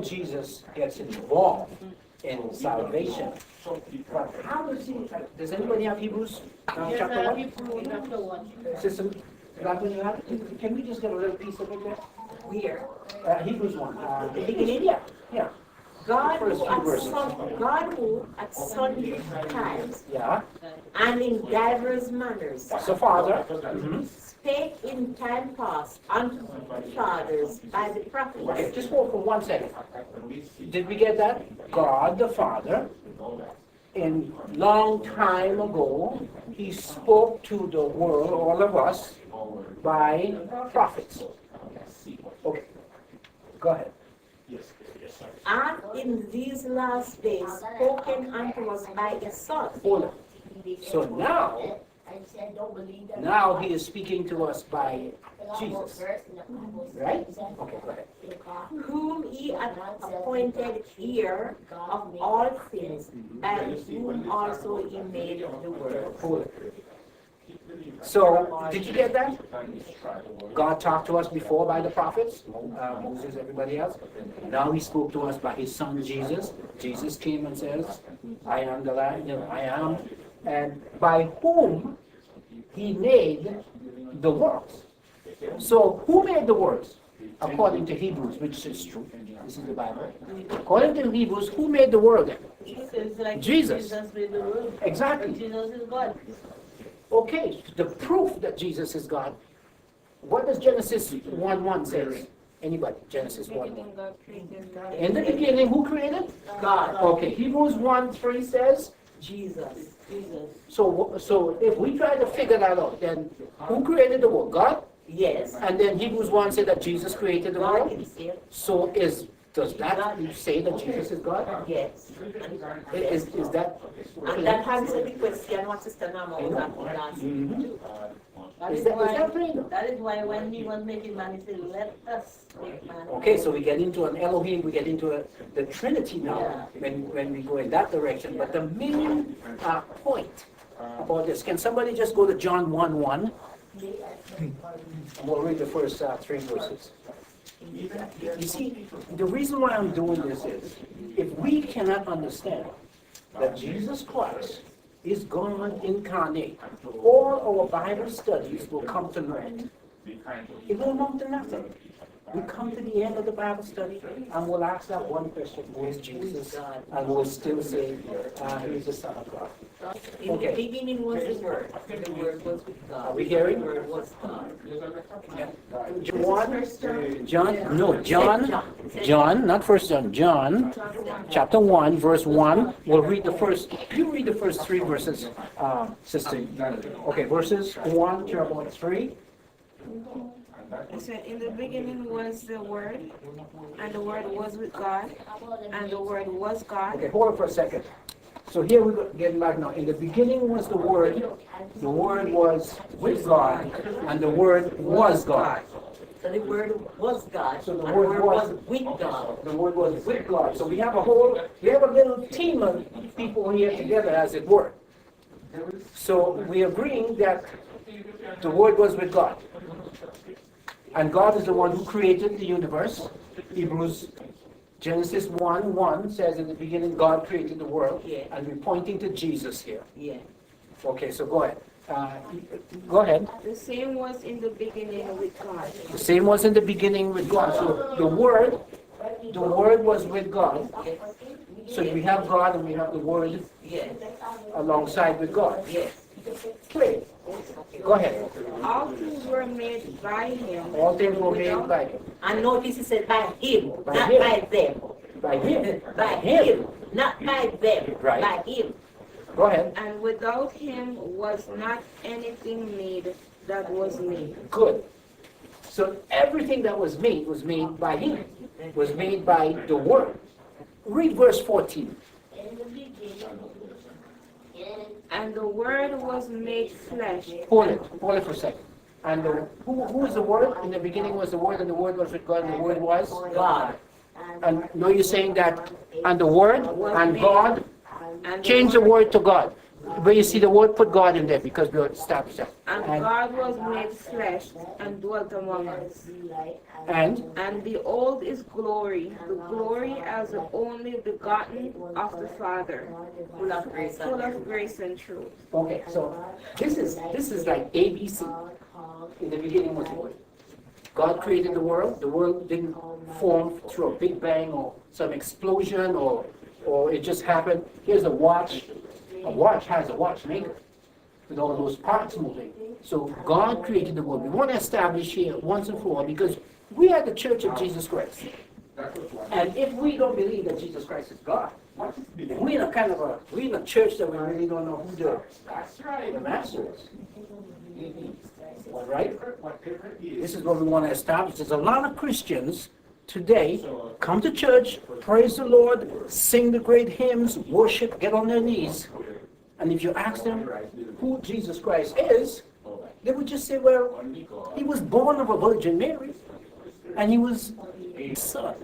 Jesus gets involved in salvation. But how does anybody have Hebrews chapter 1? Sister, that one you have? Can we just get a little piece of it there? Where? Hebrews 1. Beginning, yeah. God who at sundry times and in divers manners So Father, spake in time past unto fathers by the prophets. okay, just hold for 1 second. Did we get that? God the Father, in long time ago, He spoke to the world, all of us, by prophets. Okay, go ahead. And in these last days spoken unto us by His Son. Hold on. So now He is speaking to us by Jesus. Right? Okay, go ahead. Whom He hath appointed heir of all things, by whom also He made the world. Hold on. So, did you get that? God talked to us before by the prophets, Moses, everybody else. Now He spoke to us by His Son Jesus. Jesus came and says, I am the Lamb, I am. And by whom He made the worlds. So, who made the worlds? According to Hebrews, which is true. This is the Bible. According to Hebrews, who made the world then? Jesus. made the world. Exactly. Jesus is God. Okay, the proof that Jesus is God. What does Genesis 1:1 say? Anybody? Genesis 1:1. In the beginning, who created? God. Okay, Hebrews 1:3 says Jesus. So if we try to figure that out, then who created the world? God? Yes. And then Hebrews 1 said that Jesus created the God world. Himself. So does that say that Jesus is God? Yes. Is that? And that answers the question what Sister Nama was asking last week too. Is that plain? That is why when He was making man, He said, let us make man. Okay, so we get into an Elohim, we get into the Trinity now when we go in that direction. But the main point about this, can somebody just go to John 1:1? And we'll read the first 3 verses. You see, the reason why I'm doing this is, if we cannot understand that Jesus Christ is God incarnate, all our Bible studies will come to naught. It will amount to nothing. We come to the end of the Bible study and we'll ask that one question, who is Jesus? And we'll still say, He's the Son of God. In the beginning was the Word. The Word was with God. Are we hearing? The Word was God. John, not First John, John, chapter 1, verse 1. We'll read the first, you read the first 3 verses, sister. Okay, verses 1 to about 3. It said, in the beginning was the Word, and the Word was with God, and the Word was God. Okay, hold on for a second. So here we're getting back now. In the beginning was the Word was with God, and the Word was God. So the Word was God. So the and Word was with God. The Word was with God. So we have a little team of people here together, as it were. So we're agreeing that the Word was with God. And God is the one who created the universe. Genesis 1:1 says in the beginning God created the world. Yeah. And we're pointing to Jesus here. Yeah. Okay, so go ahead. Go ahead. The same was in the beginning with God. The same was in the beginning with God. So the Word was with God. So we have God and we have the Word alongside with God. Yes. Clear. Go ahead. All things were made by Him. All things were made by Him. And notice He said by Him, By not Him. by them. By Him. By Him, not by them. Right. By Him. Go ahead. And without Him was not anything made that was made. Good. So everything that was made by Him. Was made by the Word. Read verse 14. And the Word was made flesh. Hold it for a second. And who is the Word? In the beginning was the Word, and the Word was with God, and the Word was God. And now you're saying that, and the Word and God, And change the word to God. But you see the word put God in there because we established that. And God was made flesh and dwelt among us. And behold his glory, the glory as the only begotten of the Father, Full of grace full of grace and truth. Okay, so this is like ABC. In the beginning was the word. God created the world. The world didn't form through a big bang or some explosion or it just happened. Here's a watch. A watch has a watchmaker with all those parts moving. So God created the world. We want to establish here once and for all because we are the church of Jesus Christ. And if we don't believe that Jesus Christ is God, we're in a church that we really don't know who the master is. All right? This is what we want to establish. There's a lot of Christians today come to church, praise the Lord, sing the great hymns, worship, get on their knees. And if you ask them who Jesus Christ is, they would just say, well, he was born of a Virgin Mary, and he was a son.